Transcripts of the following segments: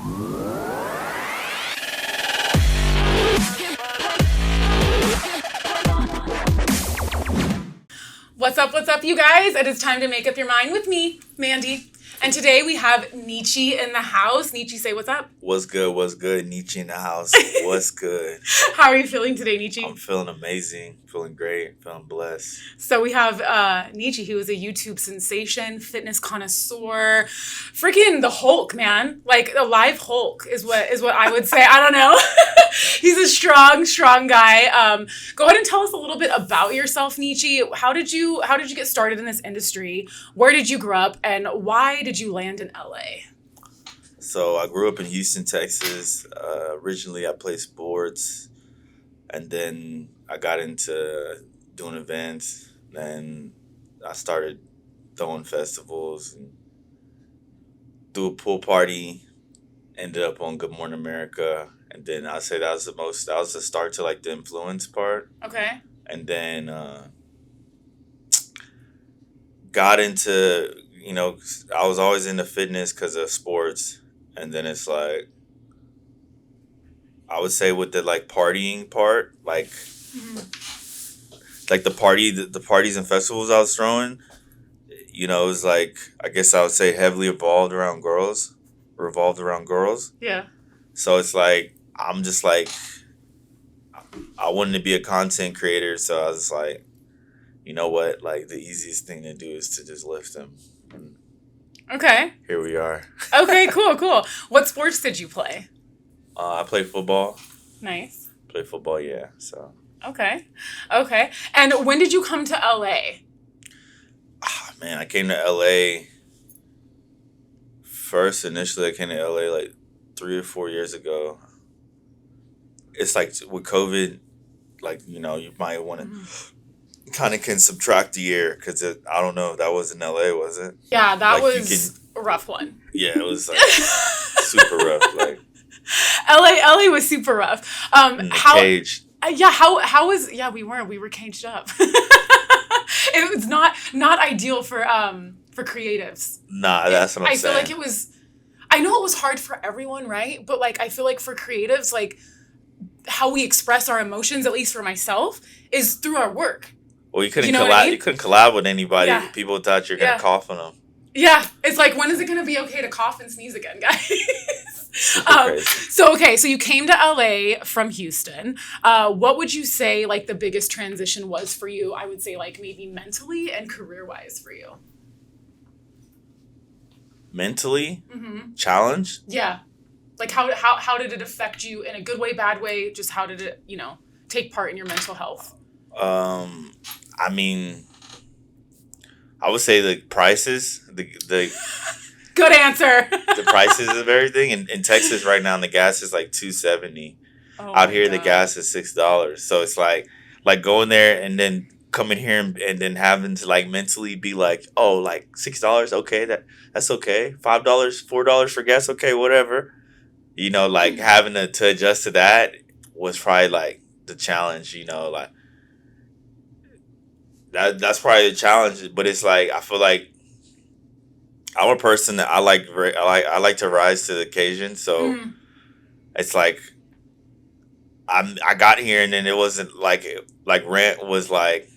What's up, you guys? It is time to make up your mind with me, Mandy. And today we have Neechie in the house. Neechie, say what's up. What's good? Neechie in the house. What's good? How are you feeling today, Neechie? I'm feeling amazing. Feeling great. Feeling blessed. So we have Neechie, who is a YouTube sensation, fitness connoisseur, freaking the Hulk, man. Like a live Hulk is what I would say. I don't know. He's a strong guy. Go ahead and tell us a little bit about yourself, Neechie. How did you get started in this industry? Where did you grow up, and why did you land in LA? So I grew up in Houston, Texas. Originally, I played sports, and then I got into doing events. Then I started throwing festivals and threw a pool party. Ended up on Good Morning America, and then I'd say that was the start to like the influence part. Okay. And then got into, I was always into fitness because of sports. And then it's like, I would say with the like partying part, like, like the parties and festivals I was throwing, it was like, I guess I would say heavily revolved around girls. Yeah. So it's like, I'm just like, I wanted to be a content creator. So I was like, you know what? Like the easiest thing to do is to just lift them. And okay. Here we are. Okay, cool. What sports did you play? I played football. Nice. Play football, yeah. So. Okay. And when did you come to LA? Man, I came to LA first. Initially, I came to LA like 3 or 4 years ago. It's like with COVID, like, you might want to kind of can subtract the year because I don't know if that was in LA, was it? Yeah, that like was a rough one. Yeah, it was like super rough. Like LA was super rough. Caged. How was we were caged up. It was not ideal for creatives. Nah, that's what I'm saying. I feel like I know it was hard for everyone, right? But like I feel like for creatives, like how we express our emotions, at least for myself, is through our work. Well, you couldn't collab. You couldn't collab with anybody. Yeah. People thought you're gonna cough on them. Yeah, it's like, when is it gonna be okay to cough and sneeze again, guys? So you came to LA from Houston. What would you say like the biggest transition was for you? I would say like maybe mentally and career-wise for you. Mentally, challenge. Yeah, like how did it affect you in a good way, bad way? Just how did it take part in your mental health? I mean, I would say the prices, the good answer. The prices of everything in Texas right now, and the gas is like $2.70. Out here, the gas is $6. So it's like going there and then coming here and then having to like mentally be like, oh, like $6, okay, that's okay. $5, $4 for gas, okay, whatever. Like having to adjust to that was probably like the challenge. Like that's probably the challenge. But it's like I feel like I'm a person that I like to rise to the occasion. So it's like I got here and then it wasn't like rent was like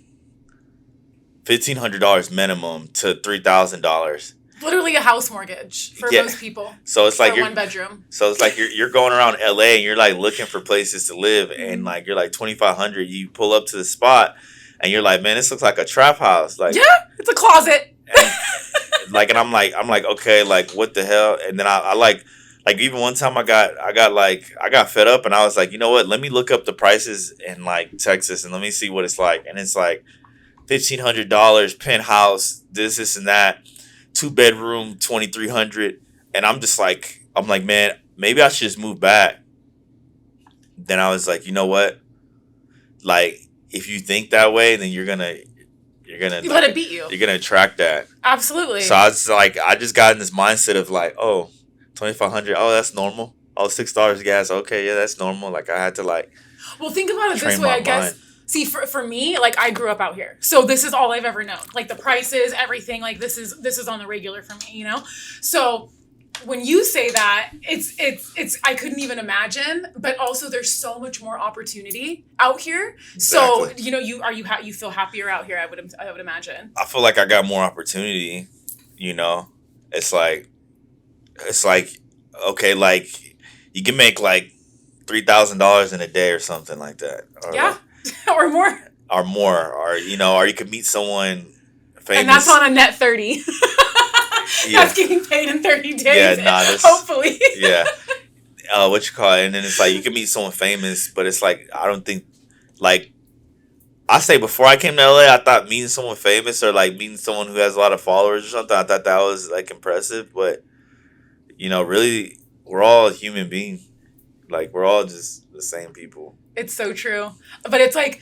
$1,500 minimum to $3,000. Literally a house mortgage for most people. So it's like one bedroom. So it's like you're going around LA and you're like looking for places to live and like you're like 2,500. You pull up to the spot and you're like, man, this looks like a trap house. Like it's a closet. And I'm like, okay, like what the hell? And then I like even one time I got fed up and I was like, you know what? Let me look up the prices in like Texas and let me see what it's like. And it's like $1,500 penthouse, this and that, 2-bedroom, $2,300. And I'm like, man, maybe I should just move back. Then I was like, you know what? Like, if you think that way, then you're gonna let it beat you. You're gonna attract that. Absolutely. So I was like, I just got in this mindset of like, oh, $2,500. Oh, that's normal. Oh, $6 gas. Okay, yeah, that's normal. Like I had to like. Well, think about it this way, I guess. See, for me, like I grew up out here, so this is all I've ever known. Like the prices, everything. Like this is on the regular for me, So when you say that, it's I couldn't even imagine, but also there's so much more opportunity out here. So, Exactly. you know, you feel happier out here, I would imagine. I feel like I got more opportunity. You know, it's like it's like okay, like you can make like $3,000 in a day or something like that, or Yeah. like, Or more. or more, or you know, or you could meet someone And that's famous. on a net 30. Yeah, That's getting paid in 30 yeah, days, nah, this, hopefully. yeah. What you call it? And then it's like you can meet someone famous, but it's like I don't think like I say before I came to LA, I thought meeting someone famous or like meeting someone who has a lot of followers or something, I thought that was like impressive. But you know, really, we're all human beings. Like we're all just the same people. It's so true. But it's like,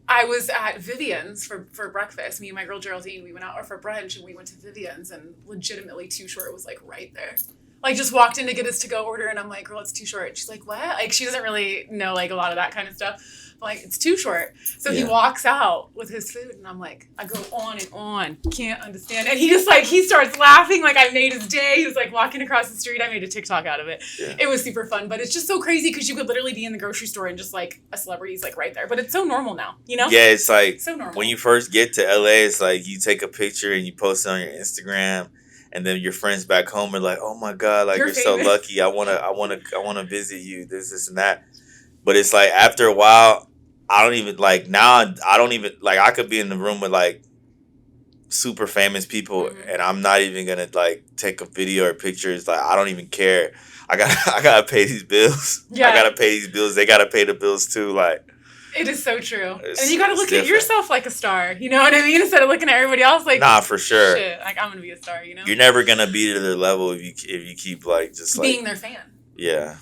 I was at Vivian's for breakfast. Me and my girl Geraldine, we went out for brunch and we went to Vivian's, and legitimately Too Short was like right there. Like just walked in to get his to go order, and I'm like, girl, it's Too Short. She's like, what? Like she doesn't really know like a lot of that kind of stuff. I'm like, it's Too Short. So he Yeah. walks out with his food, and I'm like, I go on and on, can't understand. And he just like he starts laughing like I made his day. He was like walking across the street. I made a TikTok out of it. Yeah. It was super fun, but it's just so crazy because you could literally be in the grocery store and just like a celebrity's like right there. But it's so normal now, you know? Yeah, it's like So normal. when you first get to LA, it's like you take a picture and you post it on your Instagram, and then your friends back home are like, "Oh my god, like You're you're so famous." lucky. I wanna visit you. This, and that." But it's like after a while, I don't even like now. I don't even like. I could be in the room with like super famous people, Mhm. and I'm not even gonna like take a video or pictures. Like I don't even care. I gotta pay these bills. Yeah. I gotta pay these bills. They gotta pay the bills too. Like It is so true. It's- And you got to it's look at different. yourself like a star. You know what I mean? Instead of looking at everybody else like, nah, for sure. shit, like I'm going to be a star, you know? You're never gonna be to their level if you keep like just like Being their fan, yeah.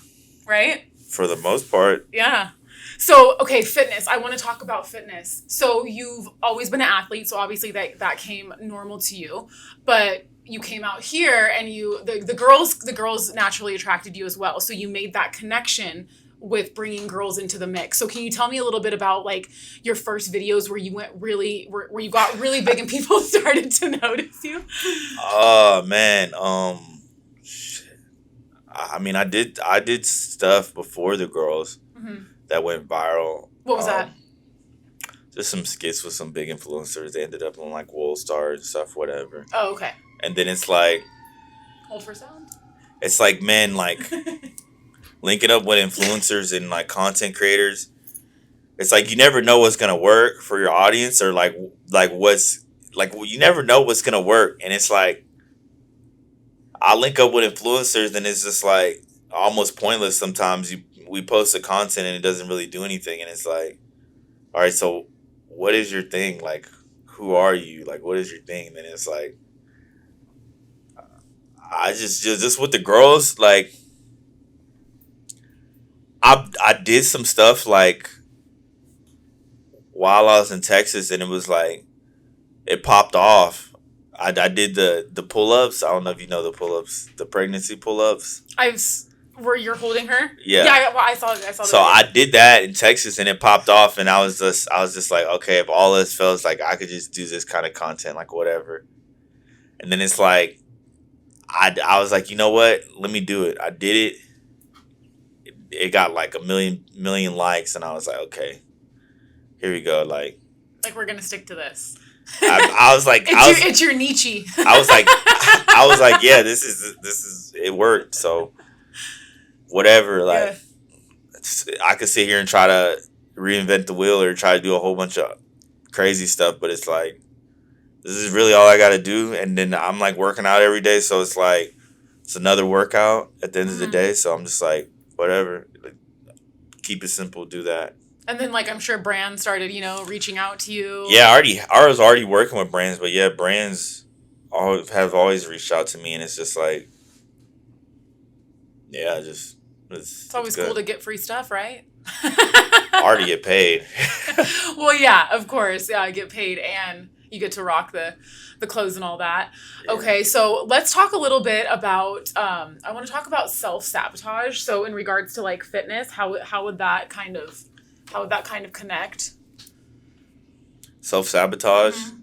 right? For the most part, Yeah. So, okay, fitness. I want to talk about fitness. So, you've always been an athlete, so obviously that came normal to you. But you came out here and the girls naturally attracted you as well. So, you made that connection with bringing girls into the mix. So, can you tell me a little bit about like your first videos where you went really where you got really big and people started to notice you? oh man, shit. I mean, I did stuff before the girls Mm-hmm. that went viral. What was that? Just some skits with some big influencers. They ended up on like World Stars and stuff, whatever. Oh, okay. And then it's like Hold for sound. man, like linking up with influencers and like content creators. It's like you never know what's gonna work for your audience or like what's like you never know what's gonna work. And it's like I link up with influencers and it's just like almost pointless sometimes. We post the content and it doesn't really do anything, and it's like, all right, so what is your thing? Like, who are you? Like, what is your thing? And then it's like, I just with the girls, like, I did some stuff like while I was in Texas, and it was like it popped off. I did the pull ups. I don't know if you know the pull ups, the pregnancy pull ups. Where you're holding her? Yeah. Yeah, well, I saw the So video. I did that in Texas, and it popped off, and I was just like, okay, if all this feels like I could just do this kind of content, like whatever. And then it's like, I was like, you know what? Let me do it. I did it. It got like a million likes, and I was like, okay, here we go. Like we're gonna stick to this. I was like, it's your Neechie. I was like, yeah, this is it worked. So whatever, like I could sit here and try to reinvent the wheel or try to do a whole bunch of crazy stuff, but it's like this is really all I got to do. And then I'm like working out every day, so it's like it's another workout at the end of the day. So I'm just like whatever, like, keep it simple, do that. And then like I'm sure brands started, reaching out to you. Yeah, I was already working with brands, but yeah, brands have always reached out to me, and it's just like, yeah, it's always good. cool to get free stuff, right? Already get paid. Well, yeah, of course. Yeah, I get paid and you get to rock the clothes and all that. Yeah. Okay, so let's talk a little bit about I want to talk about self-sabotage. So in regards to like fitness, how would that kind of connect? Self-sabotage? Mm-hmm.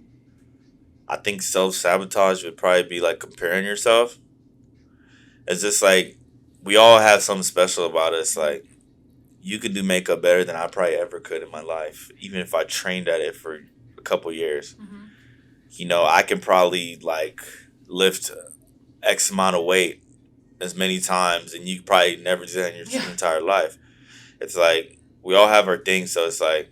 I think self-sabotage would probably be like comparing yourself. It's just like we all have something special about us. Like you could do makeup better than I probably ever could in my life, even if I trained at it for a couple years. Mm-hmm. You know, I can probably like lift X amount of weight as many times, and you probably never did that in your Yeah. entire life. It's like we all have our things, so it's like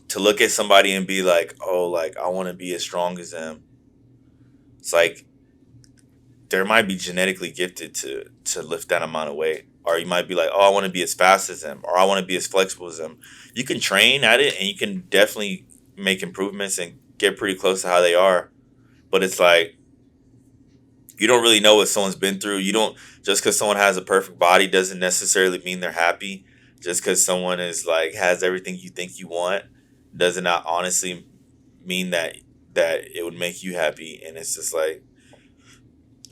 to look at somebody and be like, oh, like I want to be as strong as them. It's like there might be genetically gifted to lift that amount of weight, or you might be like, oh, I want to be as fast as them, or I want to be as flexible as them. You can train at it, and you can definitely make improvements and get pretty close to how they are. But it's like you don't really know what someone's been through. You don't just because someone has a perfect body doesn't necessarily mean they're happy. Just because someone is like has everything you think you want does not honestly mean that it would make you happy. And it's just like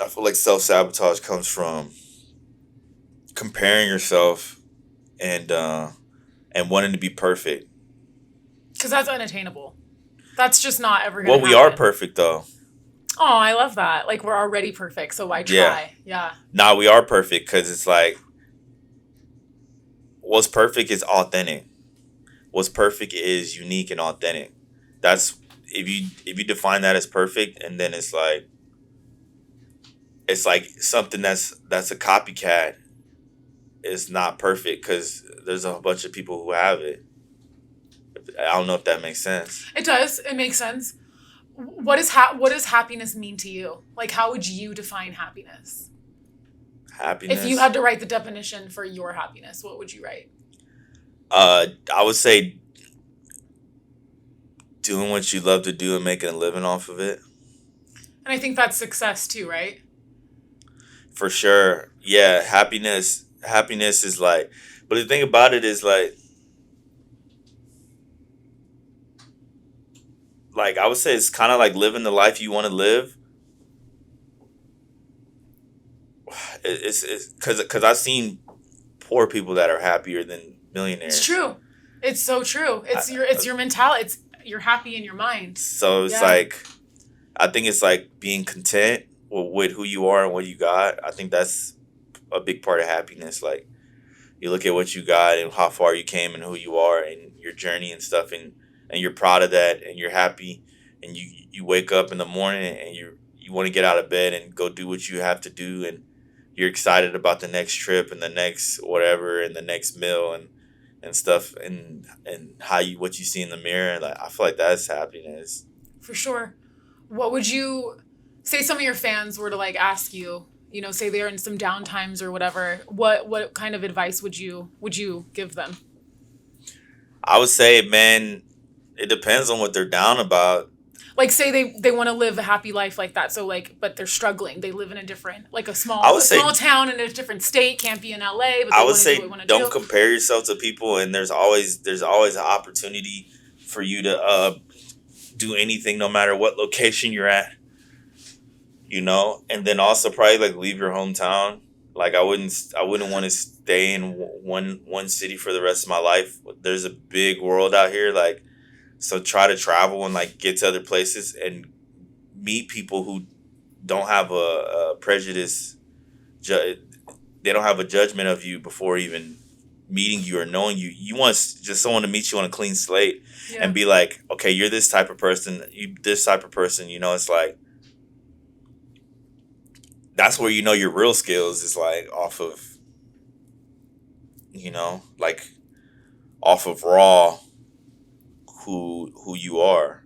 I feel like self-sabotage comes from comparing yourself and wanting to be perfect. Because that's unattainable. That's just not ever going Well, to we happen. are perfect though. Oh, I love that. Like, we're already perfect, so why try? Yeah. Nah, we are perfect because it's like what's perfect is authentic. What's perfect is unique and authentic. That's if you define that as perfect, and then it's like something that's a copycat is not perfect because there's a bunch of people who have it. I don't know if that makes sense. It does. It makes sense. What does happiness mean to you? Like, how would you define happiness? Happiness. If you had to write the definition for your happiness, what would you write? I would say doing what you love to do and making a living off of it. And I think that's success too, right? For sure. Yeah, happiness is like, but the thing about it is like I would say it's kind of like living the life you want to live. It's because I've seen poor people that are happier than millionaires. It's true. It's so true. It's your mentality. You're happy in your mind. So it's like, I think it's like being content with who you are and what you got. I think that's a big part of happiness. Like you look at what you got and how far you came and who you are and your journey and stuff, and you're proud of that and you're happy, and you wake up in the morning and you want to get out of bed and go do what you have to do, and you're excited about the next trip and the next whatever and the next meal and stuff, and how what you see in the mirror. Like I feel like that's happiness. For sure. What would you say some of your fans were to like ask you, say they're in some down times or whatever, what kind of advice would you give them? I would say, man, it depends on what they're down about. Like, say they want to live a happy life like that, so like, but they're struggling. They live in a different, like small town in a different state, can't be in LA. But they I would say don't compare yourself to people, and there's always an opportunity for you to do anything, no matter what location you're at. And then also probably like leave your hometown. Like I wouldn't want to stay in one city for the rest of my life. There's a big world out here, like. So try to travel and like get to other places and meet people who don't have a prejudice. They don't have a judgment of you before even meeting you or knowing you. You want just someone to meet you on a clean slate and be like, okay, you're this type of person. You this type of person. It's like that's where your real skills is like off of, like off of raw. Who you are,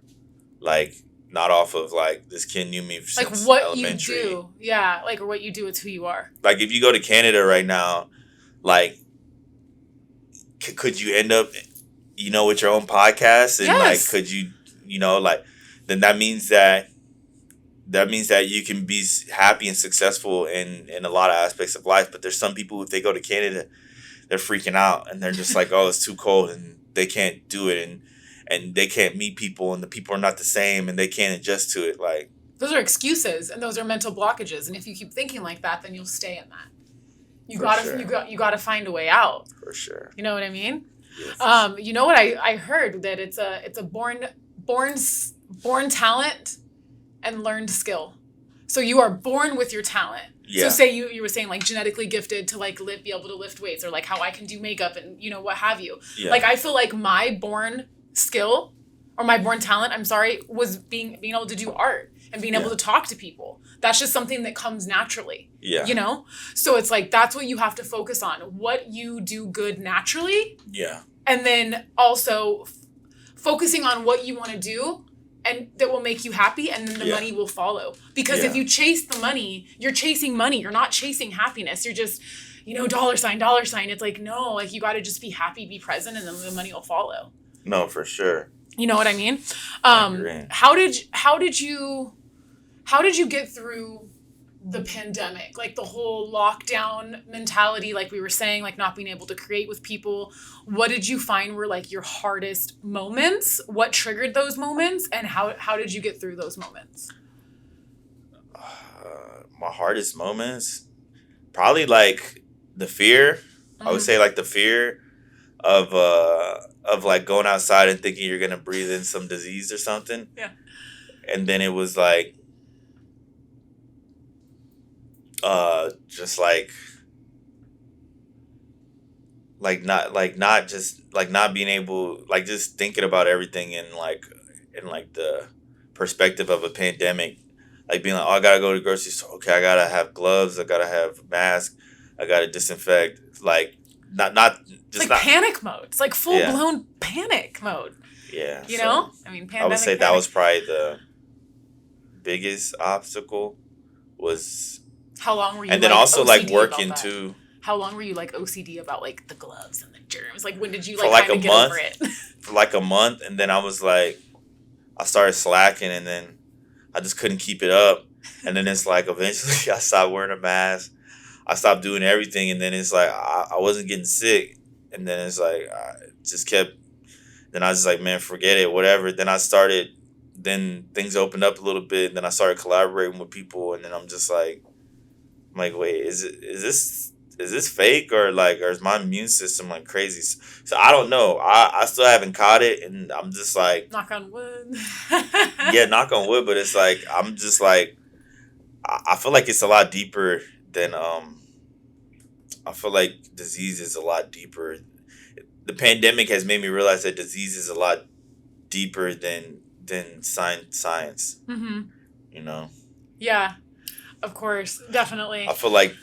like not off of like this kid knew me since like what elementary. You do, like or what you do, it's who you are. Like if you go to Canada right now, like could you end up, with your own podcast and like could you, like then that means that you can be happy and successful in a lot of aspects of life. But there's some people, if they go to Canada, they're freaking out and they're just like, oh, it's too cold and they can't do it and they can't meet people and the people are not the same and they can't adjust to it. Like those are excuses and those are mental blockages. And if you keep thinking like that, then you'll stay in that. You gotta find a way out. For sure. You know what I mean? Yes. You know what I heard, that it's a born talent and learned skill. So you are born with your talent, So Yeah. say you were saying like genetically gifted to like be able to lift weights, or like how I can do makeup and what have you. Yeah. Like I feel like my born skill or my born talent, I'm sorry, was being able to do art and being able to talk to people. That's just something that comes naturally. Yeah. So it's like that's what you have to focus on. What you do good naturally. Yeah. And then also focusing on what you want to do and that will make you happy, and then the money will follow. Because if you chase the money, you're chasing money. You're not chasing happiness. You're just, dollar sign, dollar sign. It's like, no, like you got to just be happy, be present, and then the money will follow. No, for sure. You know what I mean? I agree. How did you get through the pandemic, like the whole lockdown mentality, like we were saying, like not being able to create with people? What did you find were like your hardest moments? What triggered those moments, and how did you get through those moments? My hardest moments, probably like the fear. I would say like the fear of like going outside and thinking you're gonna breathe in some disease or something. Yeah. And then it was like just not being able, like just thinking about everything in the perspective of a pandemic, like being like, oh, I gotta go to the grocery store, okay, I gotta have gloves, I gotta have a mask, I gotta disinfect, like not just like panic mode. It's like full blown panic mode. Yeah. You know? I mean, pandemic, I would say that was probably the biggest obstacle was. How long were you? And then like, also OCD like working too. How long were you like OCD about like the gloves and the germs? Like when did you like kind of get over it? For like a month, and then I was like, I started slacking, and then I just couldn't keep it up, and then it's like eventually I stopped wearing a mask, I stopped doing everything, and then it's like I wasn't getting sick, and then it's like I just kept. Then I was just like, man, forget it, whatever. Then things opened up a little bit, and then I started collaborating with people, and then I'm like, wait, is this fake or is my immune system like crazy? So I don't know. I still haven't caught it, and I'm just like, knock on wood. Yeah, knock on wood. But it's like I'm just like I feel like it's a lot deeper than I feel like disease is a lot deeper. The pandemic has made me realize that disease is a lot deeper than science. Mm-hmm. Yeah. Of course, definitely. I feel like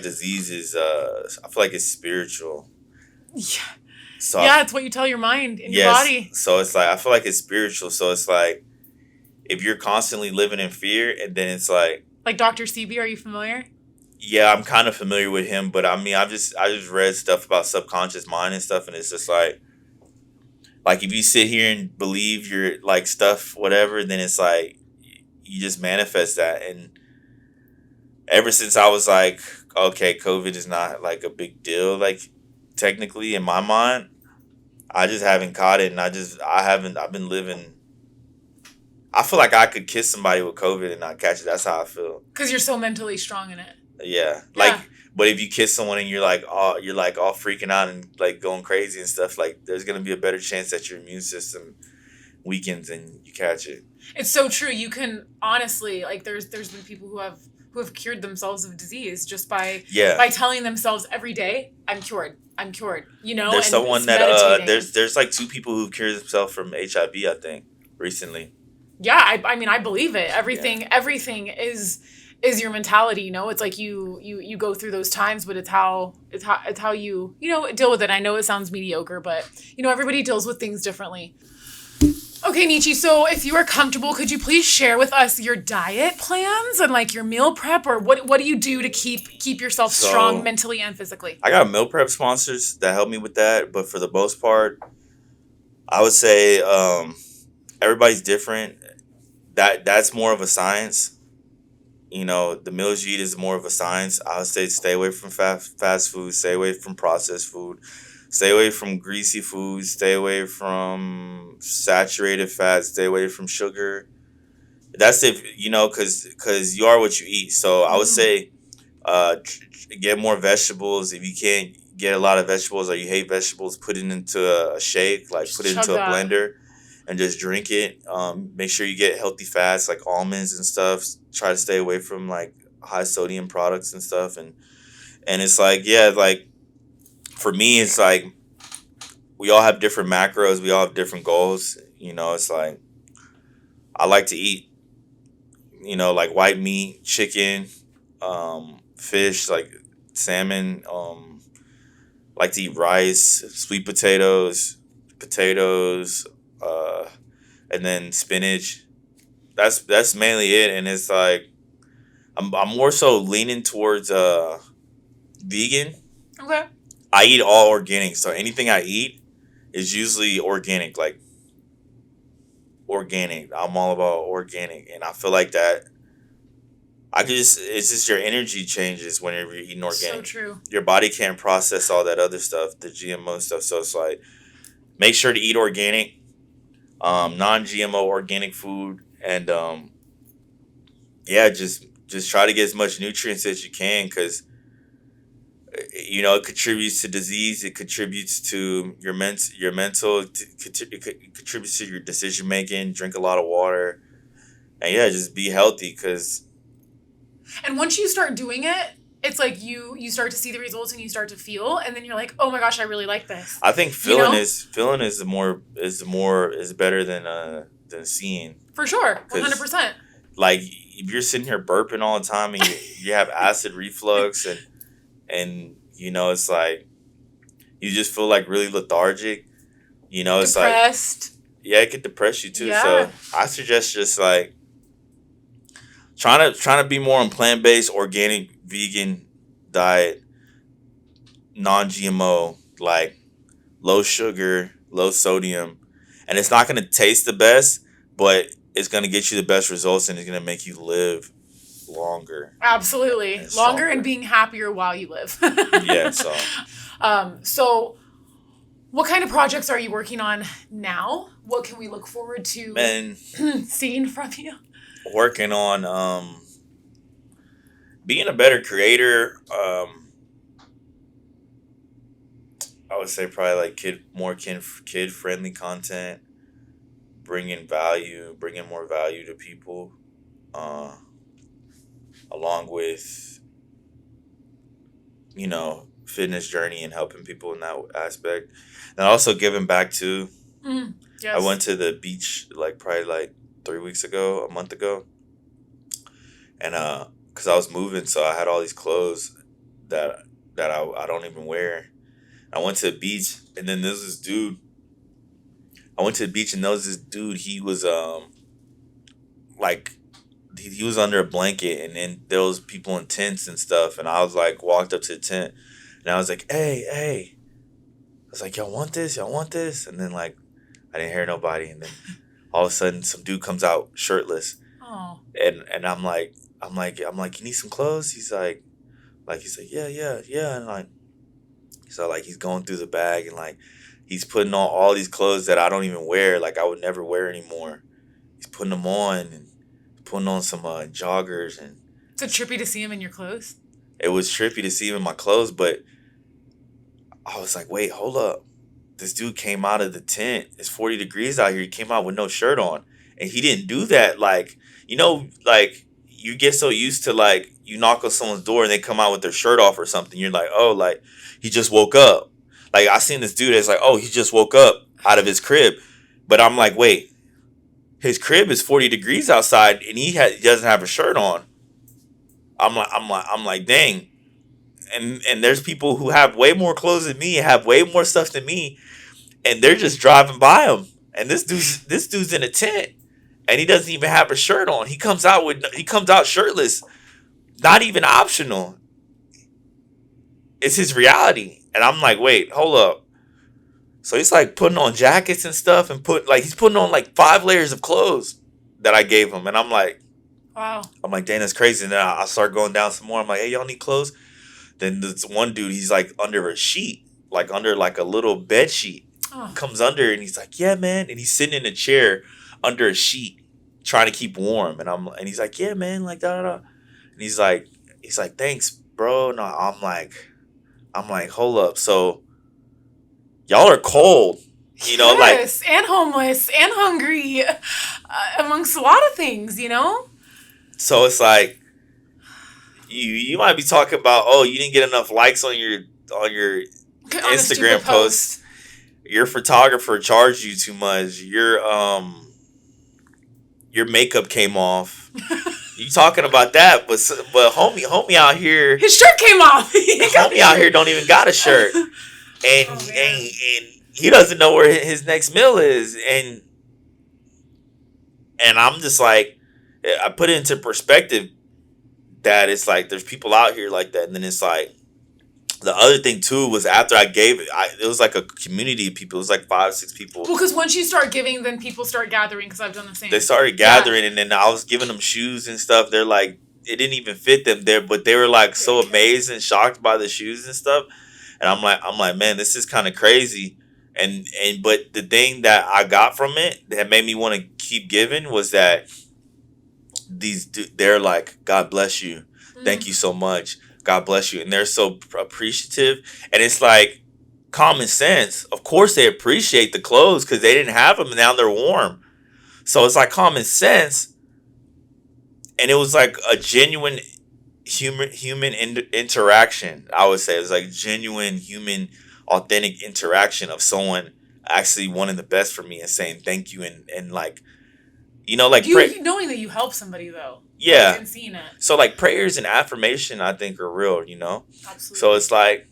disease is I feel like it's spiritual. Yeah. So it's what you tell your mind in your body. So it's like I feel like it's spiritual. So it's like if you're constantly living in fear, and then it's like Dr. Sebi, are you familiar? Yeah, I'm kind of familiar with him, but I mean, I just read stuff about subconscious mind and stuff, and it's just like if you sit here and believe your like stuff, whatever, then it's like you just manifest that. And ever since I was like, okay, COVID is not like a big deal, like technically in my mind, I just haven't caught it, and I've been living. I feel like I could kiss somebody with COVID and not catch it. That's how I feel. Because you're so mentally strong in it. Yeah. But if you kiss someone and you're like all freaking out and like going crazy and stuff, like there's gonna be a better chance that your immune system weakens and you catch it. It's so true. You can honestly there's been people who have cured themselves of disease just by telling themselves every day, I'm cured. There's someone that there's like 2 people who cured themselves from HIV, I think, recently. Yeah, I mean I believe it. Everything is your mentality, It's like you go through those times, but it's how you deal with it. I know it sounds mediocre, but everybody deals with things differently. Okay, Neechie, so if you are comfortable, could you please share with us your diet plans and like your meal prep, or what do you do to keep yourself strong mentally and physically? I got meal prep sponsors that help me with that, but for the most part, I would say everybody's different. That's more of a science. The meals you eat is more of a science. I would say stay away from fast food, stay away from processed food, stay away from greasy foods, stay away from saturated fats, stay away from sugar. That's because you are what you eat. So I would say get more vegetables. If you can't get a lot of vegetables or you hate vegetables, put it into a shake, put it into a blender and just drink it. Make sure you get healthy fats like almonds and stuff. Try to stay away from high sodium products and stuff, and it's like, yeah, like for me, it's like we all have different macros, we all have different goals. It's like I like to eat, like white meat, chicken, fish, like salmon. Like to eat rice, sweet potatoes, uh, and then spinach. That's mainly it, and it's like I'm more so leaning towards vegan. Okay. I eat all organic, so anything I eat is usually organic, like organic. I'm all about organic, and I feel like that. It's just your energy changes whenever you're eating So organic. true. Your body can't process all that other stuff, the GMO stuff. So it's like, make sure to eat organic, non-GMO organic food, and yeah, just try to get as much nutrients as you can, because it contributes to disease. It contributes to your mental. It contributes to your decision making. Drink a lot of water, and yeah, just be healthy. Because And once you start doing it, it's like you start to see the results and you start to feel, and then you're like, oh my gosh, I really like this. I think feeling is better than seeing. For sure, 100%. Like if you're sitting here burping all the time and you have acid reflux, and it's like you just feel like really lethargic. It's Depressed. like, yeah, it could depress you too. Yeah. So I suggest just like trying to be more on plant-based, organic, vegan diet, non-GMO, like low sugar, low sodium, and it's not going to taste the best, but it's going to get you the best results, and it's going to make you live longer. Absolutely. Longer and being happier while you live. Yeah, so. So what kind of projects are you working on now? What can we look forward to seeing from you? Working on being a better creator. I would say probably like kid friendly content, bringing more value to people, along with fitness journey and helping people in that aspect, and also giving back too. Yes. I went to the beach probably 3 weeks ago, a month ago, and because I was moving, so I had all these clothes that I don't even wear. I went to the beach, and then there's this dude. I went to the beach, and there was this dude. He was he was under a blanket, and then there was people in tents and stuff. And I was walked up to the tent, and I was like, hey. I was like, y'all want this? Y'all want this? And then I didn't hear nobody, and then all of a sudden some dude comes out shirtless. Oh. And I'm like, you need some clothes? He's like, yeah, and so he's going through the bag, and he's putting on all these clothes that I don't even wear, I would never wear anymore. He's putting them on and putting on some joggers, and it's trippy to see him in your clothes. It was trippy to see him in my clothes, but I was like, wait, hold up. This dude came out of the tent. It's 40 degrees out here. He came out with no shirt on, and he didn't do that. You get so used to you knock on someone's door and they come out with their shirt off or something. You're like, oh, he just woke up. I seen this dude that's oh, he just woke up out of his crib. But I'm like, wait, his crib is 40 degrees outside and he doesn't have a shirt on. I'm like, dang. And there's people who have way more clothes than me, have way more stuff than me, and they're just driving by him. And this dude's in a tent, and he doesn't even have a shirt on. He comes out shirtless, not even optional. It's his reality, and I'm like, wait, hold up. So he's putting on jackets and stuff, and he's putting on 5 layers of clothes that I gave him, and I'm like, wow. I'm like, dang, that's crazy. And then I start going down some more. I'm like, hey, y'all need clothes? Then this one dude, he's under a sheet, under a little bed sheet. Oh. Comes under and he's like, yeah, man. And he's sitting in a chair under a sheet trying to keep warm. And he's like, yeah, man, da da da. And he's like, thanks, bro. No, I'm like, hold up. So y'all are cold, yes, and homeless and hungry, amongst a lot of things, So it's You might be talking about, oh, you didn't get enough likes on your Instagram post. Your photographer charged you too much. Your makeup came off. You talking about that, but homie out here, his shirt came off. Homie out here don't even got a shirt, and he doesn't know where his next meal is, and I'm just like, I put it into perspective that it's like there's people out here like that, and then it's like the other thing too was after I gave it, it was like a community of people. It was like 5-6 people. Well, because once you start giving, then people start gathering. Because I've done the same. They started gathering, and then I was giving them shoes and stuff. They're like, it didn't even fit them there, but they were like so amazed and shocked by the shoes and stuff. And I'm like, man, this is kind of crazy. And but the thing that I got from it that made me want to keep giving was that they're like, God bless you, thank you so much. God bless you. And they're so appreciative. And it's like common sense. Of course, they appreciate the clothes because they didn't have them and now they're warm. So it's like common sense. And it was like a genuine human interaction, I would say. It was like genuine, human, authentic interaction of someone actually wanting the best for me and saying thank you. And like, you know, like knowing that you help somebody though. Yeah. And seeing it. So like prayers and affirmation, I think are real, you know? Absolutely. So it's like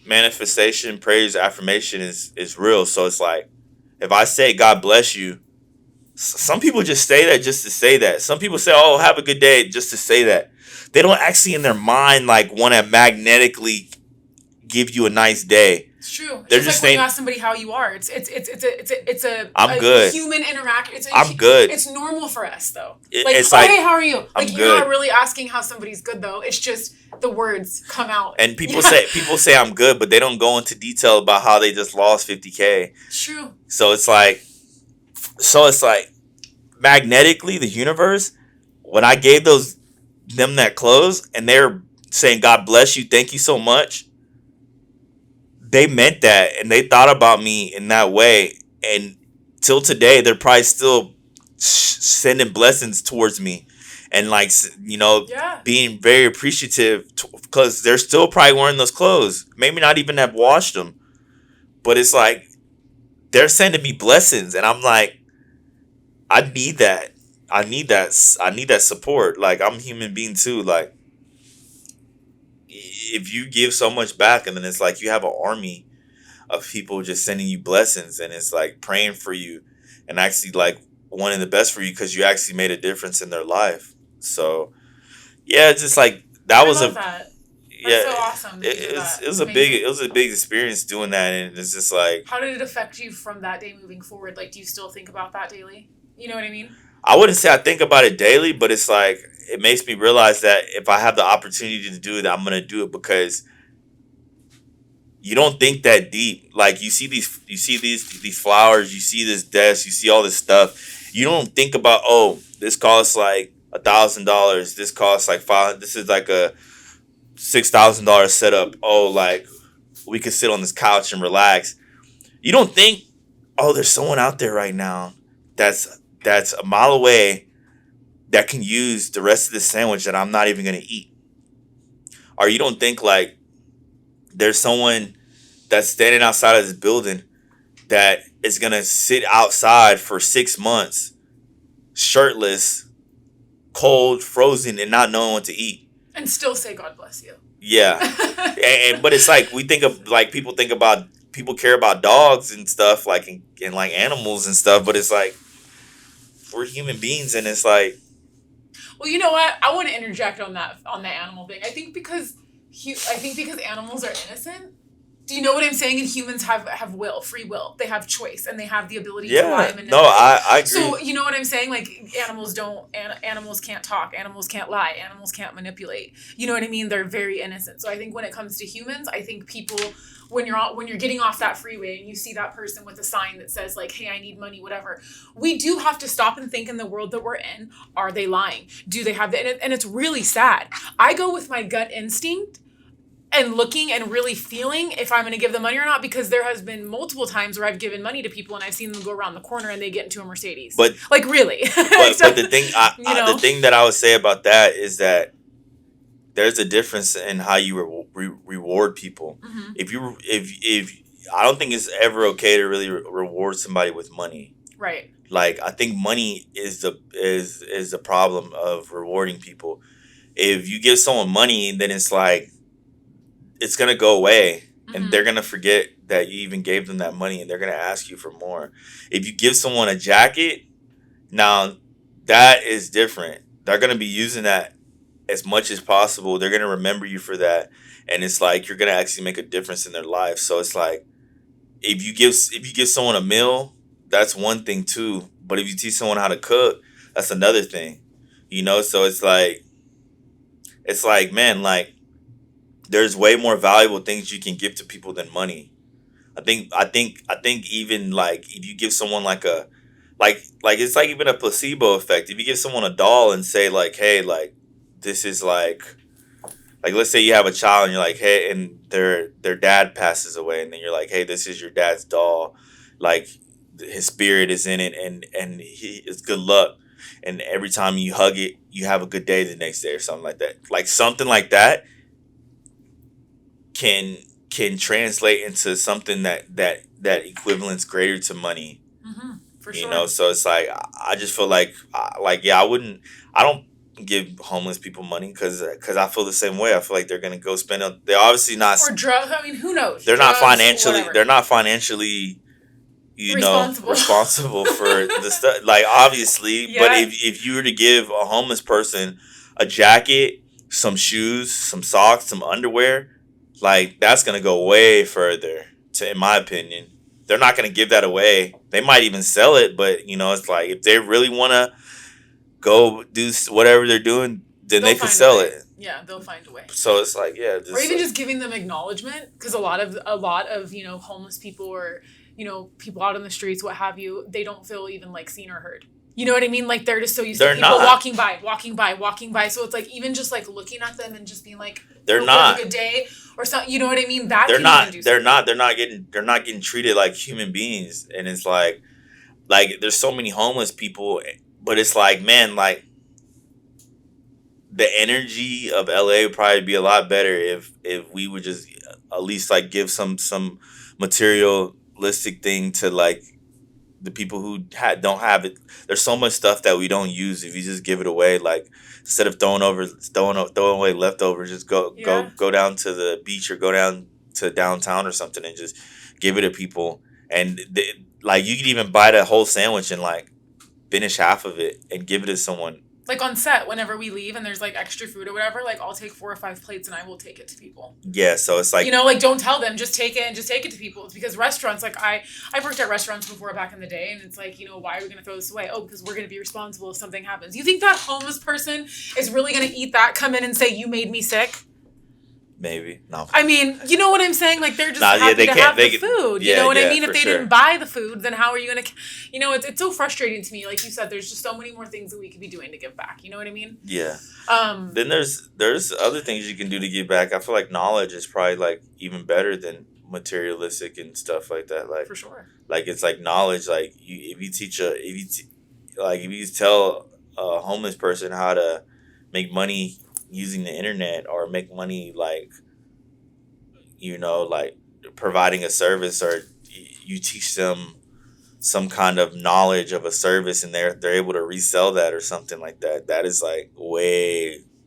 manifestation, prayers, affirmation is real. So it's like, if I say God bless you, some people just say that just to say that. Some people say, oh, have a good day just to say that. They don't actually in their mind like want to magnetically give you a nice day. It's true. They're it's just like saying, when you ask somebody how you are. It's I'm good. Human interaction. I'm good. It's normal for us though. It's like, hey, how are you? Like I'm you're good. not really asking how somebody's good though. It's just the words come out. And people say I'm good, but they don't go into detail about how they just lost 50K. It's true. So it's like magnetically the universe, when I gave them that clothes and they're saying God bless you, thank you so much, they meant that and they thought about me in that way, and till today they're probably still sending blessings towards me and like, you know, being very appreciative because they're still probably wearing those clothes, maybe not even have washed them, but it's like they're sending me blessings and I'm like, I need that support. Like, I'm a human being too. Like, if you give so much back and then it's like you have an army of people just sending you blessings and it's like praying for you and actually like wanting the best for you because you actually made a difference in their life. So yeah, it's just like that's so awesome. It was a big experience doing that, and it's just like, how did it affect you from that day moving forward? Like, do you still think about that daily? You know what I mean? I wouldn't say I think about it daily, but it's like it makes me realize that if I have the opportunity to do it, I'm gonna do it because you don't think that deep. Like you see these flowers, you see this desk, you see all this stuff. You don't think about, oh, this costs like $1,000. This costs like $500. This is like a $6,000 setup. Oh, like we could sit on this couch and relax. You don't think, oh, there's someone out there right now that's a mile away that can use the rest of this sandwich that I'm not even going to eat. Or you don't think like there's someone that's standing outside of this building that is going to sit outside for 6 months, shirtless, cold, frozen, and not knowing what to eat. And still say God bless you. Yeah. But it's like people care about dogs and stuff, like and like animals and stuff, but it's like we're human beings, and it's like, well, you know what? I want to interject on the animal thing. I think because animals are innocent. Do you know what I'm saying? And humans have free will. They have choice, and they have the ability to lie and manipulate. No, I agree. So you know what I'm saying? Like animals can't talk. Animals can't lie. Animals can't manipulate. You know what I mean? They're very innocent. So I think when it comes to humans, I think people, when you're getting off that freeway and you see that person with a sign that says like, hey, I need money, whatever, we do have to stop and think in the world that we're in, are they lying? Do they have and it's really sad. I go with my gut instinct and looking and really feeling if I'm going to give them money or not, because there has been multiple times where I've given money to people and I've seen them go around the corner and they get into a Mercedes. But like really. But the thing, the thing that I would say about that is that there's a difference in how you reward people. Mm-hmm. If I don't think it's ever okay to really reward somebody with money. Right. Like, I think money is the problem of rewarding people. If you give someone money, then it's like it's gonna go away, and Mm-hmm. they're gonna forget that you even gave them that money, and they're gonna ask you for more. If you give someone a jacket, now that is different. They're gonna be using that as much as possible. They're gonna remember you for that, and it's like you're gonna actually make a difference in their life. So it's like if you give someone a meal, that's one thing too. But if you teach someone how to cook, that's another thing. So it's like man, like there's way more valuable things you can give to people than money. I think even like if you give someone like a like it's like even a placebo effect. If you give someone a doll and say like, hey, like this is like let's say you have a child and you're like, hey, and their dad passes away, and then you're like, hey, this is your dad's doll, like his spirit is in it, and he is good luck, and every time you hug it, you have a good day the next day or something like that. Like something like that can can translate into something that equivalence greater to money. Mm-hmm. For sure. So it's like I just feel like yeah, I don't give homeless people money because I feel the same way. I feel like they're gonna go spend they're obviously not Or drug. I mean, who knows? they're not Drugs, financially whatever. they're not financially Responsible. responsible for the stuff, like obviously. Yeah. But if you were to give a homeless person a jacket, some shoes, some socks, some underwear, like that's gonna go way further, in my opinion. They're not gonna give that away. They might even sell it, but it's like if they really want to go do whatever they're doing, then they could sell it. Yeah, they'll find a way. So it's like, yeah, or even just giving them acknowledgement, because a lot of homeless people, or people out on the streets, what have you, they don't feel even like seen or heard. You know what I mean? Like they're just so used to people walking by. So it's like even just like looking at them and just being like, they're not have a good day or something. You know what I mean? That they're can not even do they're something. not they're not getting treated like human beings, and it's like there's so many homeless people, but it's like, man, like the energy of LA would probably be a lot better if we would just at least like give some materialistic thing to like the people who don't have it. There's so much stuff that we don't use. If you just give it away, like instead of throwing away leftovers, just go down to the beach or go down to downtown or something and just give it to people. And like you could even buy the whole sandwich and like finish half of it and give it to someone. Like on set, whenever we leave and there's like extra food or whatever, like I'll take 4 or 5 plates and I will take it to people. Yeah, so it's like, like don't tell them, just take it to people. It's because restaurants, like I worked at restaurants before back in the day, and it's like, why are we gonna throw this away? Oh, because we're gonna be responsible if something happens. You think that homeless person is really gonna eat that, come in and say you made me sick? maybe. No. I mean, you know what I'm saying? Like they're just happy to have the food. You know what I mean? If they didn't buy the food, then how are you gonna? It's so frustrating to me. Like you said, there's just so many more things that we could be doing to give back. You know what I mean? Yeah. Then there's other things you can do to give back. I feel like knowledge is probably like even better than materialistic and stuff like that. Like for sure. Like it's like knowledge. Like if you tell a homeless person how to make money using the internet, or make money like like providing a service, or you teach them some kind of knowledge of a service, and they're able to resell that or something like that. That is like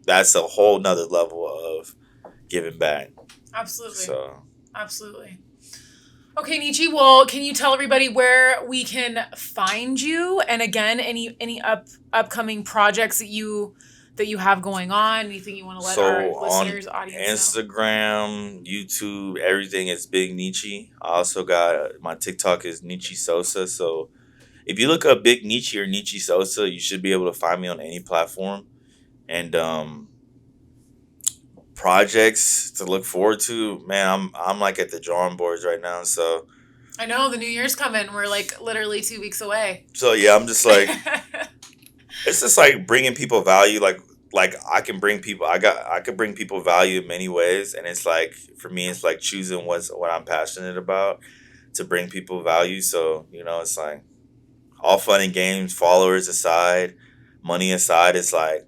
that's a whole nother level of giving back. Absolutely. So absolutely. Okay, Neechie, well, can you tell everybody where we can find you, and again, any upcoming projects that you have going on, anything you want to let our listeners, audience know? Instagram, YouTube, everything is Big Neechie. I also got my TikTok is Neechie Sosa. So if you look up Big Neechie or Neechie Sosa, you should be able to find me on any platform. And projects to look forward to, man, I'm like at the drawing boards right now. So I know the new year's coming. We're like literally 2 weeks away. So yeah, I'm just like it's just like bringing people value. Like I can bring people. I could bring people value in many ways, and it's like for me, it's like choosing what I'm passionate about to bring people value. So it's like all fun and games, followers aside, money aside. It's like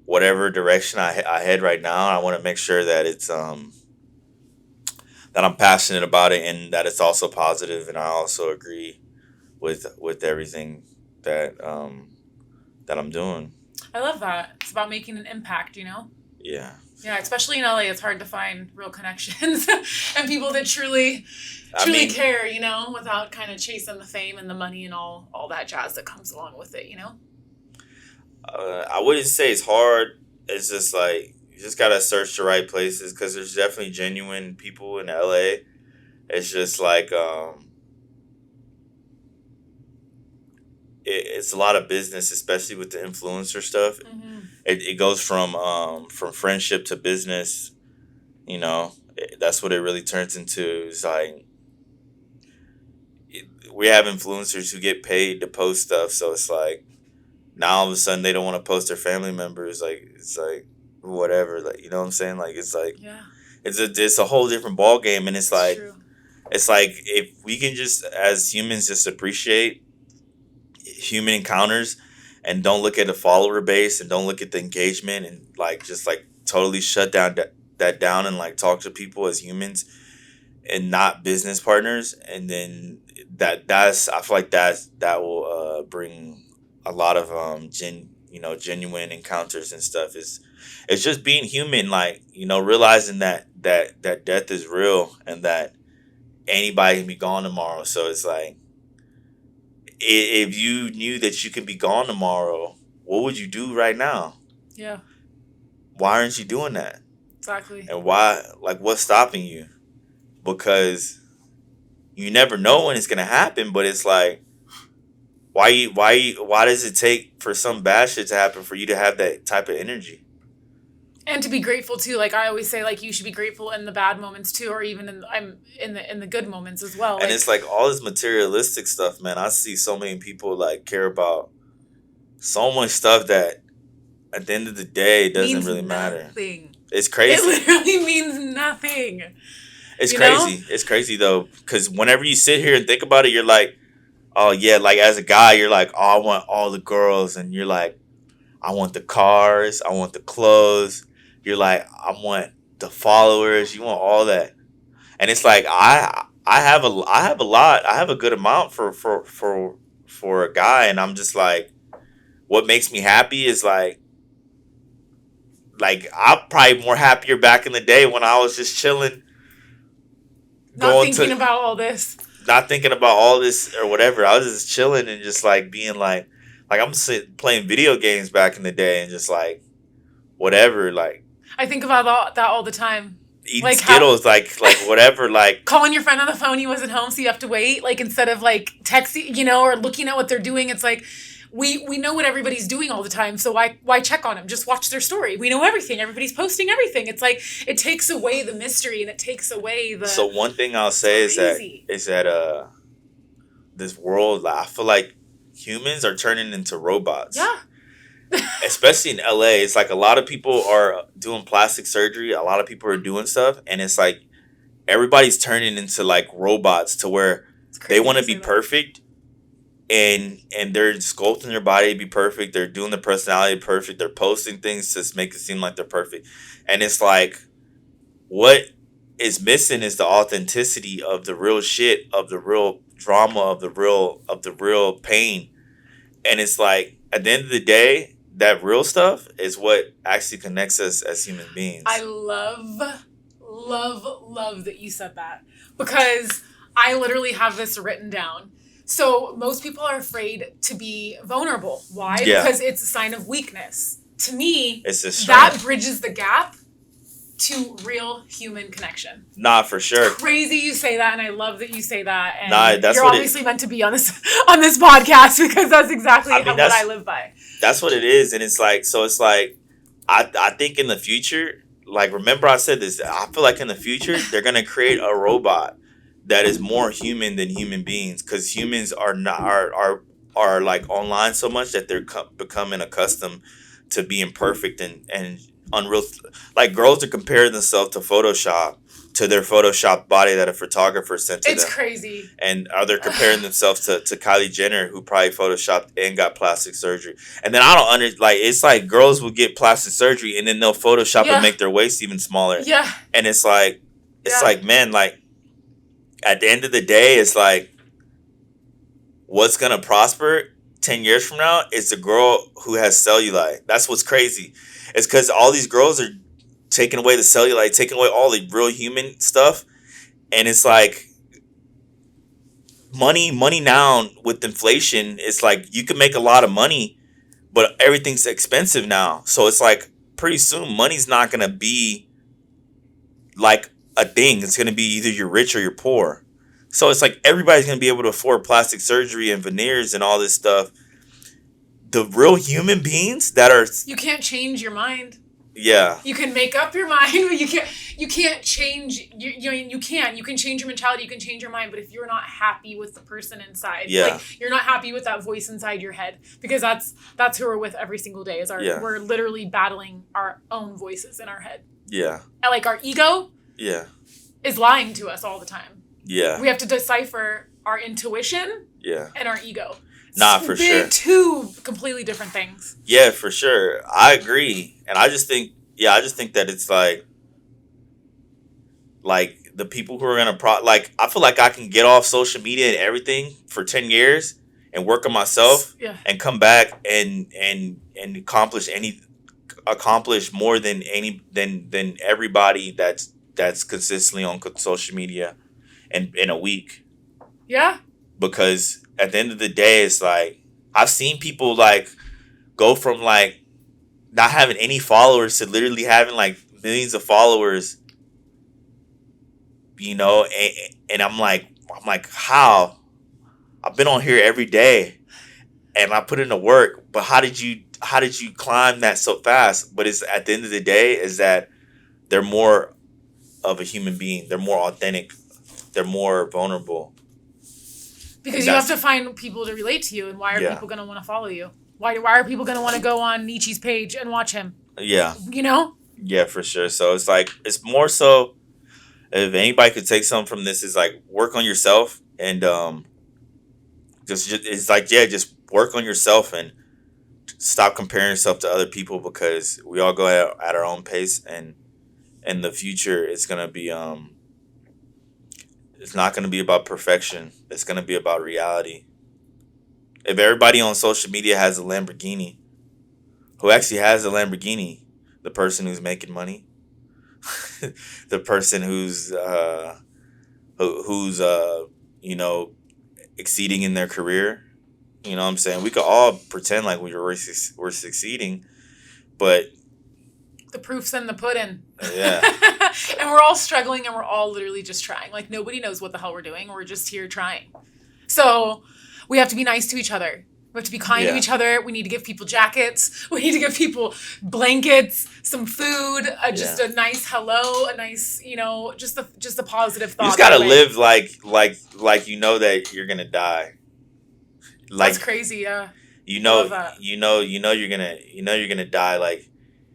whatever direction I head right now, I want to make sure that it's that I'm passionate about it and that it's also positive, and I also agree with everything that that I'm doing. I love that. It's about making an impact, Yeah. Yeah, especially in LA, it's hard to find real connections and people that truly care, without kind of chasing the fame and the money and all that jazz that comes along with it, I wouldn't say it's hard. It's just like you just gotta search the right places because there's definitely genuine people in LA. It's just like it's a lot of business, especially with the influencer stuff. Mm-hmm. It goes from friendship to business. That's what it really turns into. It's like we have influencers who get paid to post stuff, so it's like now all of a sudden they don't want to post their family members. Like it's like whatever. Like you know what I'm saying? Like it's like Yeah. It's a whole different ball game, and it's like true. it's like if we can just as humans just appreciate human encounters and don't look at the follower base and don't look at the engagement and like just like totally shut that down and like talk to people as humans and not business partners, and then that's I feel like that will bring a lot of genuine encounters and stuff. It's just being human, like realizing that death is real and that anybody can be gone tomorrow. So it's like if you knew that you could be gone tomorrow, what would you do right now? Yeah. Why aren't you doing that? Exactly. And why? Like, what's stopping you? Because you never know when it's gonna happen. But it's like, why does it take for some bad shit to happen for you to have that type of energy? And to be grateful too. Like I always say, like you should be grateful in the bad moments too, or even in the good moments as well. And it's like all this materialistic stuff, man. I see so many people like care about so much stuff that at the end of the day it doesn't really matter. It's crazy. It literally means nothing. It's crazy. It's crazy though, because whenever you sit here and think about it, you're like, oh yeah, like as a guy, you're like, oh, I want all the girls, and you're like, I want the cars, I want the clothes. You're like, I want the followers, you want all that, and it's like I have a lot, I have a good amount for a guy, and I'm just like, what makes me happy is like I'm probably more happier back in the day when I was just chilling. Not thinking about all this. Not thinking about all this or whatever. I was just chilling and just like being like I'm playing video games back in the day and just like whatever. Like I think about that all the time. Eating like Skittles, like whatever, like calling your friend on the phone, he wasn't home, so you have to wait. Like instead of like texting, or looking at what they're doing, it's like we know what everybody's doing all the time, so why check on them? Just watch their story. We know everything. Everybody's posting everything. It's like it takes away the mystery and it takes away the. So one thing I'll say is that this world, I feel like humans are turning into robots. Yeah. Especially in LA, it's like a lot of people are doing plastic surgery. A lot of people are doing stuff, and it's like everybody's turning into like robots to where they want to be perfect. And they're sculpting their body to be perfect. They're doing the personality perfect. They're posting things to make it seem like they're perfect. And it's like, what is missing is the authenticity of the real shit, of the real drama, of the real pain. And it's like, at the end of the day, that real stuff is what actually connects us as human beings. I love that you said that, because I literally have this written down. So most people are afraid to be vulnerable. Why? Yeah. Because it's a sign of weakness. To me, it's that bridges the gap to real human connection. Nah, for sure. It's crazy you say that, and I love that you say that. And you're obviously meant to be on this podcast, because that's exactly what I live by. That's what it is, and it's like, so it's like, I think in the future, like, remember I said this, I feel like in the future they're gonna create a robot that is more human than human beings, because humans are like online so much that they're becoming accustomed to being perfect and unreal. Like girls are comparing themselves to Photoshop, to their Photoshop body that a photographer sent to It's them. crazy. And they're comparing themselves to Kylie Jenner, who probably photoshopped and got plastic surgery. And then I don't like, it's like girls will get plastic surgery and then they'll Photoshop Yeah. and make their waist even smaller. Yeah. And it's like Yeah. man, like at the end of the day, it's like what's gonna prosper 10 years from now is the girl who has cellulite. That's what's crazy. It's because all these girls are taking away the cellulite, taking away all the real human stuff. And it's like money now with inflation, it's like you can make a lot of money, but everything's expensive now. So it's like pretty soon money's not gonna be like a thing. It's gonna be either you're rich or you're poor. So it's like everybody's gonna be able to afford plastic surgery and veneers and all this stuff. The real human beings that are You can't change your mind. yeah. You can make up your mind, but you can't change you can change your mentality, you can change your mind, but if you're not happy with the person inside, like you're not happy with that voice inside your head, because that's who we're with every single day is we're literally battling our own voices in our head. Yeah. And like our ego is lying to us all the time. Yeah. We have to decipher our intuition and our ego. Nah, for sure. Two completely different things. Yeah, for sure. I agree. And I just think that it's like the people who are going to like, I feel like I can get off social media and everything for 10 years and work on myself and come back and accomplish more than than everybody that's consistently on social media in a week. Yeah. Because at the end of the day, it's like I've seen people like go from like not having any followers to literally having like millions of followers, you know, and I'm like how? I've been on here every day and I put in the work, but how did you climb that so fast? But it's at the end of the day is that they're more of a human being. They're more authentic. They're more vulnerable. Because you have to find people to relate to you, and why are people going to want to follow you? Why are people going to want to go on Neechie's page and watch him? Yeah. You know? Yeah, for sure. So it's like, it's more so, if anybody could take something from this, is like work on yourself and just work on yourself and stop comparing yourself to other people, because we all go at our own pace, and in the future it's going to be it's not going to be about perfection. It's going to be about reality. If everybody on social media has a Lamborghini, who actually has a Lamborghini? The person who's making money, the person who's you know, exceeding in their career. You know what I'm saying? We could all pretend like we're succeeding, but the proof's in the pudding. Yeah. And we're all struggling, and we're all literally just trying. Like, nobody knows what the hell we're doing. We're just here trying. So we have to be nice to each other. We have to be kind to each other. We need to give people jackets. We need to give people blankets, some food, just a nice hello, a nice, you know, just a positive thought. You just gotta live like you know that you're gonna die. Like, that's crazy, yeah. You know you're gonna die. Like,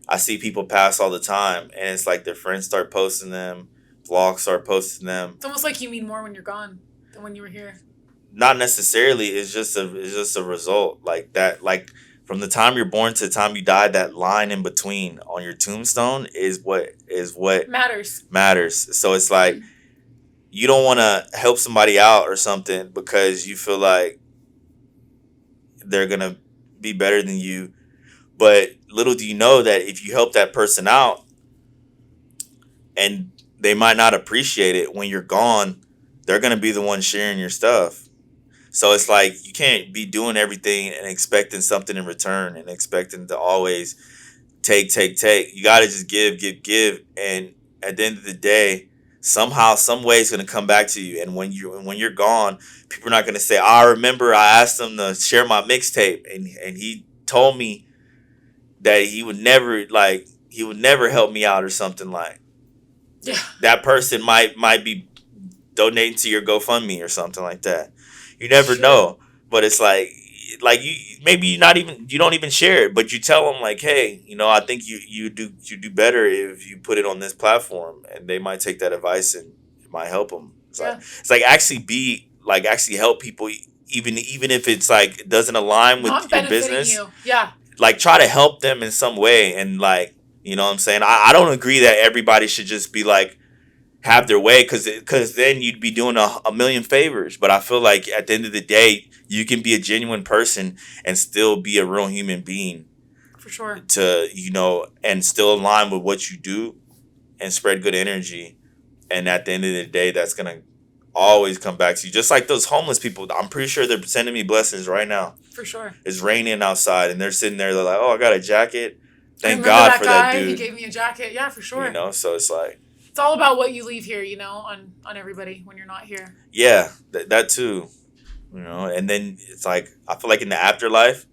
I see people pass all the time, and it's like their friends start posting them, vlogs start posting them. It's almost like you mean more when you're gone than when you were here. Not necessarily. It's just a result like that. Like, from the time you're born to the time you die, that line in between on your tombstone is what matters. So it's like you don't want to help somebody out or something because you feel like they're gonna be better than you. But little do you know that if you help that person out and they might not appreciate it, when you're gone, they're going to be the one sharing your stuff. So it's like you can't be doing everything and expecting something in return and expecting to always take. You got to just give. And at the end of the day, somehow, some way it's going to come back to you. And when you're gone, people are not going to say, I remember I asked him to share my mixtape and he told me that he would never help me out or something. Like, that person might be donating to your GoFundMe or something like that. You never know. But it's like like you maybe you don't even share it, but you tell them like, hey, I think you do better if you put it on this platform, and they might take that advice and it might help them. It's like actually help people, even if it's like it doesn't align with Not your business. you. Yeah. Like try to help them in some way, and like you know what I'm saying. I don't agree that everybody should just be like have their way, because then you'd be doing a million favors. But I feel like at the end of the day, you can be a genuine person and still be a real human being. For sure. And still align with what you do and spread good energy. And at the end of the day, that's going to always come back to you. Just like those homeless people. I'm pretty sure they're sending me blessings right now. For sure. It's raining outside and they're sitting there. They're like, oh, I got a jacket. Thank God for that dude. He gave me a jacket. Yeah, for sure. So it's like. It's all about what you leave here, on everybody when you're not here. Yeah, that too. And then it's like, I feel like in the afterlife,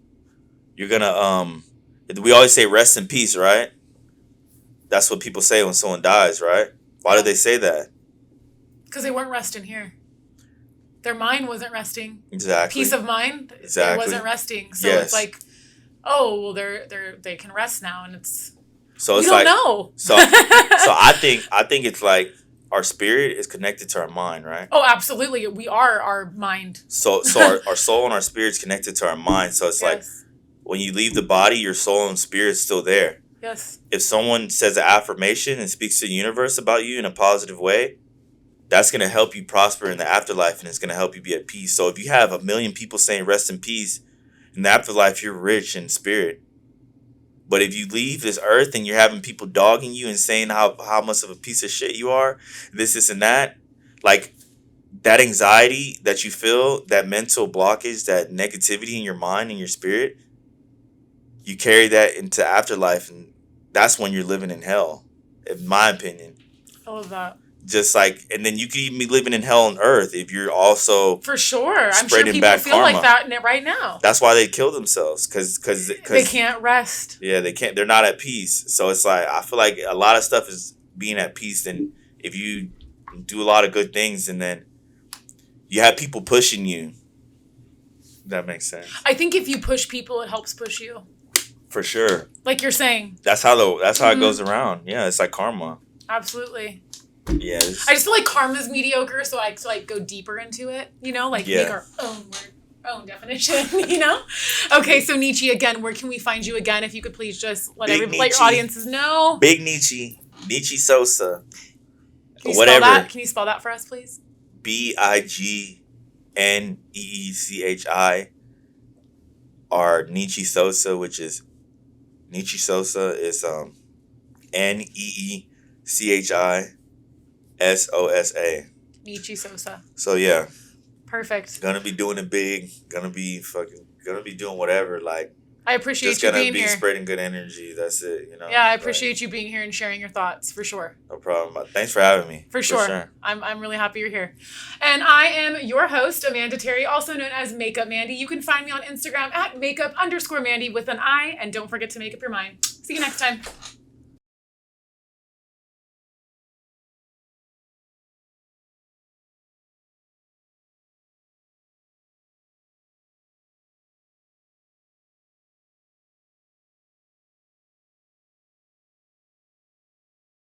you're going to, we always say rest in peace, right? That's what people say when someone dies, right? Why do they say that? Because they weren't resting here. Their mind wasn't resting. Exactly. Peace of mind. Exactly. It wasn't resting. So It's like, oh, well, they can rest now, and it's. So it's don't know. So I think it's like our spirit is connected to our mind, right? Oh, absolutely. We are our mind. So our soul and our spirit is connected to our mind. So it's like when you leave the body, your soul and spirit is still there. Yes. If someone says an affirmation and speaks to the universe about you in a positive way, that's going to help you prosper in the afterlife, and it's going to help you be at peace. So if you have 1 million people saying rest in peace, in the afterlife, you're rich in spirit. But if you leave this earth and you're having people dogging you and saying how much of a piece of shit you are, this and that, like that anxiety that you feel, that mental blockage, that negativity in your mind and your spirit, you carry that into afterlife, and that's when you're living in hell, in my opinion. I love that. Just like, and then you could even be living in hell on earth if you're also for sure. I'm sure people feel karma. like that right now. That's why they kill themselves, because they can't rest. Yeah, they can't. They're not at peace. So it's like I feel like a lot of stuff is being at peace. And if you do a lot of good things, and then you have people pushing you, that makes sense. I think if you push people, it helps push you. For sure. Like you're saying. That's how it goes around. Yeah, it's like karma. Absolutely. Yeah. I just feel like karma's mediocre, so I like go deeper into it, make our own definition, Okay, so Neechie, again, where can we find you again? If you could please just let your audiences know. Big Neechie Sosa. Can you spell that for us, please? BIGNEECHI or Neechie Sosa, which is Neechie Sosa is NEECHI SOSA. Neechie Sosa. So yeah. Perfect. Gonna be doing it big. Gonna be doing whatever. Like I appreciate you being here. Just gonna be spreading good energy. That's it. Yeah, I appreciate you being here and sharing your thoughts for sure. No problem. Thanks for having me. For sure. I'm really happy you're here. And I am your host, Amanda Terry, also known as Makeup Mandy. You can find me on Instagram at makeup_Mandy with an I. And don't forget to make up your mind. See you next time.